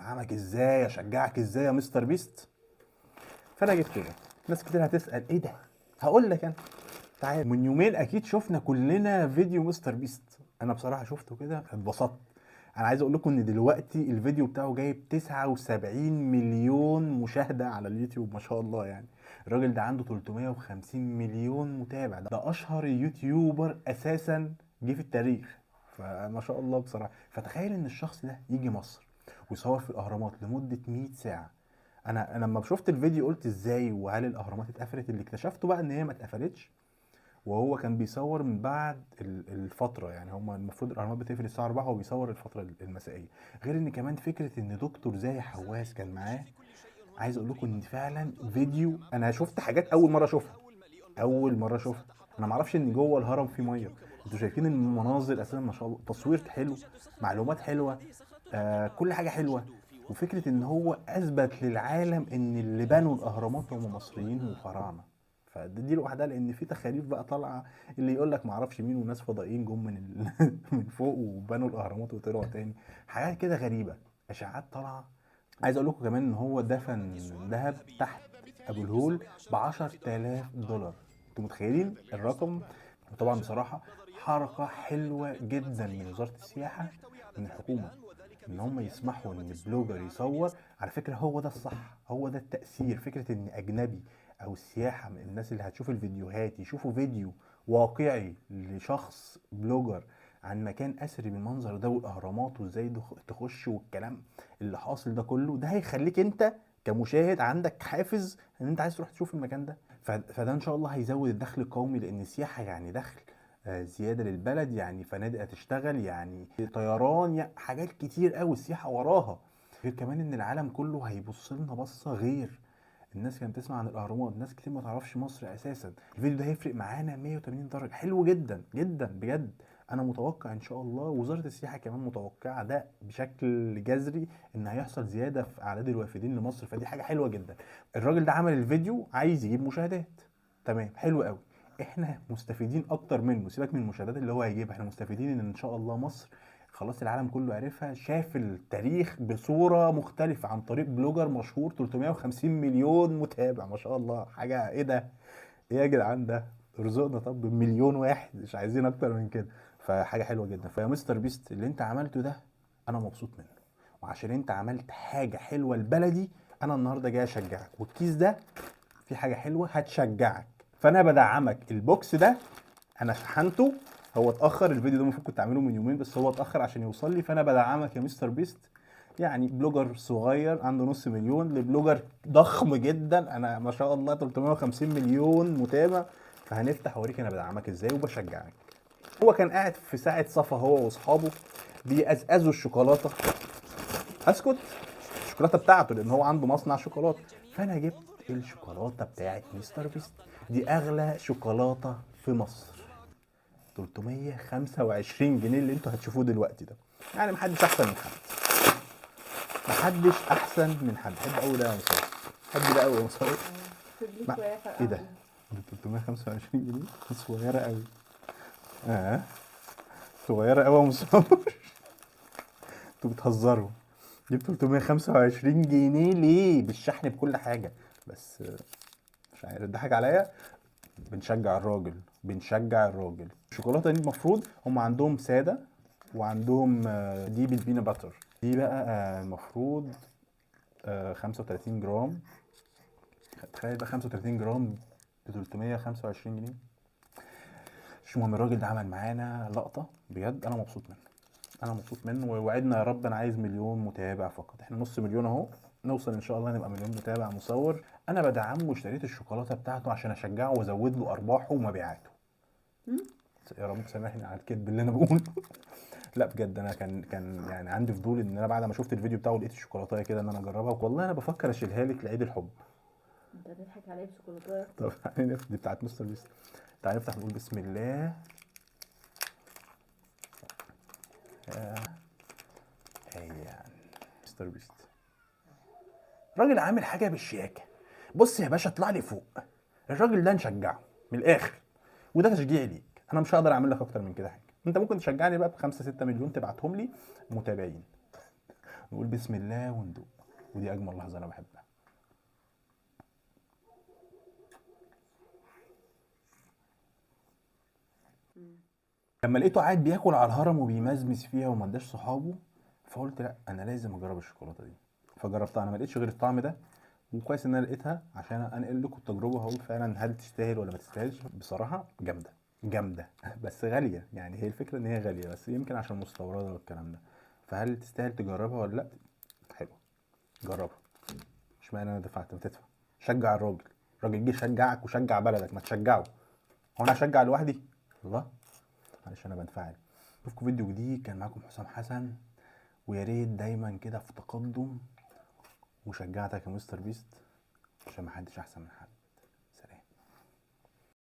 ادعمك ازاي، اشجعك ازاي يا مستر بيست. فانا جبت ده. ناس كتير هتسال ايه ده، هقول لك انا. تعال، من يومين اكيد شفنا كلنا فيديو مستر بيست. انا بصراحه شفته كده اتبسطت. انا عايز اقول لكم ان دلوقتي الفيديو بتاعه جايب 79 مليون مشاهده على اليوتيوب، ما شاء الله يعني. الراجل ده عنده 350 مليون متابع، ده اشهر يوتيوبر اساسا جه في التاريخ. فما شاء الله بصراحه. فتخيل ان الشخص ده يجي مصر ويصور في الاهرامات لمده 100 ساعه. انا لما شفت الفيديو قلت ازاي، وهل الاهرامات اتقفلت؟ اللي اكتشفته بقى ان هي ما اتقفلتش، وهو كان بيصور من بعد الفتره. يعني هم المفروض الاهرامات بتقفل الساعه 4، هو بيصور الفتره المسائيه. غير ان كمان فكره ان دكتور زاهي حواس كان معاه. عايز اقول لكم ان فعلا فيديو، انا شفت حاجات اول مره اشوفها. اول مره اشوفها. انا ما اعرفش ان جوه الهرم في ميه. انتوا شايفين المناظر اساسا ما شاء الله، تصوير حلو، معلومات حلوه، كل حاجه حلوه. وفكره ان هو اثبت للعالم ان اللي بنوا الاهرامات هم مصريين وفراعنه. فدي لوحدها، لان في تخاريف بقى طالعه، اللي يقول لك ما اعرفش مين وناس فضائيين جم من من فوق وبنوا الاهرامات وطلعوا تاني. حاجات كده غريبه، اشاعات طالعه. عايز اقول لكم كمان ان هو دفن ذهب تحت ابو الهول ب 10000 دولار. انتوا متخيلين الرقم؟ وطبعا بصراحه حركه حلوه جدا من وزاره السياحه، من الحكومه، ان هم يسمحوا ان بلوجر يصور. على فكره هو ده الصح، هو ده التاثير. فكره ان اجنبي او السياحه، من الناس اللي هتشوف الفيديوهات، يشوفوا فيديو واقعي لشخص بلوجر عن مكان اثري بالمنظر ده والاهرامات وازاي تخش والكلام اللي حاصل ده كله، ده هيخليك انت كمشاهد عندك حافز ان انت عايز تروح تشوف المكان ده. فده ان شاء الله هيزود الدخل القومي، لان السياحه يعني دخل زياده للبلد، يعني فنادق هتشتغل، يعني طيران، يعني حاجات كتير قوي السياحه وراها. غير كمان ان العالم كله هيبص لنا بصه غير. الناس كانت تسمع عن الاهرامات، ناس كتير ما تعرفش مصر اساسا. الفيديو ده هيفرق معانا 180 درجه، حلو جدا جدا بجد. انا متوقع ان شاء الله، وزاره السياحه كمان متوقعه ده بشكل جذري، ان هيحصل زياده في اعداد الوافدين لمصر. فدي حاجه حلوه جدا. الراجل ده عمل الفيديو عايز يجيب مشاهدات، تمام، حلو قوي. احنا مستفيدين اكتر منه، سيبك من المشاهدات اللي هو هيجيبها، احنا مستفيدين ان شاء الله مصر خلاص العالم كله عرفها، شاف التاريخ بصورة مختلفة عن طريق بلوجر مشهور 350 مليون متابع. ما شاء الله، حاجة ايه ده، ايه يا جدعان ده، ارزقنا طب بمليون واحد، مش عايزين اكتر من كده. فحاجة حلوة جدا. فيا مستر بيست، اللي انت عملته ده انا مبسوط منه، وعشان انت عملت حاجة حلوة لبلدي انا النهاردة جاي اشجعك. والكيس ده في حاجة حلوة هتشجعك، فانا بدعمك. البوكس ده انا شحنته، هو اتاخر، الفيديو ده المفروض كنت اعمله من يومين بس هو اتاخر عشان يوصل لي. فانا بدعمك يا مستر بيست. يعني بلوجر صغير عنده نص مليون لبلوجر ضخم جدا، انا ما شاء الله 350 مليون متابع. فهنفتح اوريك انا بدعمك ازاي وبشجعك. هو كان قاعد في ساعه صفا هو واصحابه بيقزقزوا الشوكولاته. اسكت، الشوكولاته بتاعته، لان هو عنده مصنع شوكولاته. فانا جبت الشوكولاته بتاعت مستر بيست، دي اغلى شوكولاته في مصر، 325 جنيه اللي انتوا هتشوفوه دلوقتي ده. يعني محدش احسن من حد، محدش احسن من حد. حب قوي ده يا مصطفى، حب ده قوي يا مصطفى. ايه ده، 325 جنيه صغيره قوي. اه صغيره قوي يا مصطفى. انتوا بتهزروا، جبت 325 جنيه ليه بالشحن بكل حاجه؟ بس مش عارف، ضحك عليا. بنشجع الراجل، بنشجع الراجل. الشوكولاته دي المفروض هم عندهم ساده، وعندهم دي بالبينا باتر. دي بقى المفروض 35 جرام. تخيل بقى 35 جرام ب 325 جنيه. مش المهم، الراجل ده عمل معانا لقطه بجد، انا مبسوط منه، انا مبسوط منه. ووعدنا يا رب، انا عايز مليون متابع فقط، احنا نص مليون اهو، نوصل ان شاء الله نبقى مليون متابع مصور. انا بدعمه واشتريت الشوكولاته بتاعته عشان اشجعه وازود له ارباحه ومبيعاته. يا رب سامحني على الكذب اللي انا بقوله. لا بجد، انا كان يعني عندي فضول ان انا بعد ما شفت الفيديو بتاعه لقيت الشوكولاته كده ان انا اجربها. والله انا بفكر اشيلها لك لعيد الحب. انت هتضحك عليا بشوكولاته؟ طب تعالي نفتح، دي بتاعت مستر بيست. تعالي نفتح نقول بسم الله. يعني مستر بيست راجل عامل حاجه بالشياكه. بص يا باشا، اطلع لي فوق. الراجل ده نشجعه من الاخر، وده تشجيعي ليك. انا مش هقدر اعمل لك اكتر من كده حاجه. انت ممكن تشجعني بقى ب5 6 مليون تبعتهم لي متابعين. نقول بسم الله وندوق. ودي اجمل لحظه انا بحبها. لما لقيته قاعد بياكل على الهرم وبيمزمز فيها وما اداش صحابه، فقلت لا انا لازم اجرب الشوكولاته دي. فجربتها، انا ما لقيتش غير الطعم ده، وكويس ان انا لقيتها عشان انقل لكم التجربه. هقول فعلا هل تستاهل ولا ما تستاهلش. بصراحه جامده جامده بس غاليه. يعني هي الفكره ان هي غاليه، بس يمكن عشان مستورده والكلام ده. فهل تستاهل تجربها ولا لا؟ حلو، جربها. اشمعنى انا دفعت؟ ما تدفع. شجع الراجل. الراجل جه شجعك وشجع بلدك، ما تشجعه. هو انا هشجع لوحدي؟ الله، معلش انا بنفعل. اشوفكم فيديو جديد. كان معاكم حسام حسن، ويا ريت دايما كده في تقدم. وشجعتك يا مستر بيست عشان محدش احسن من حد.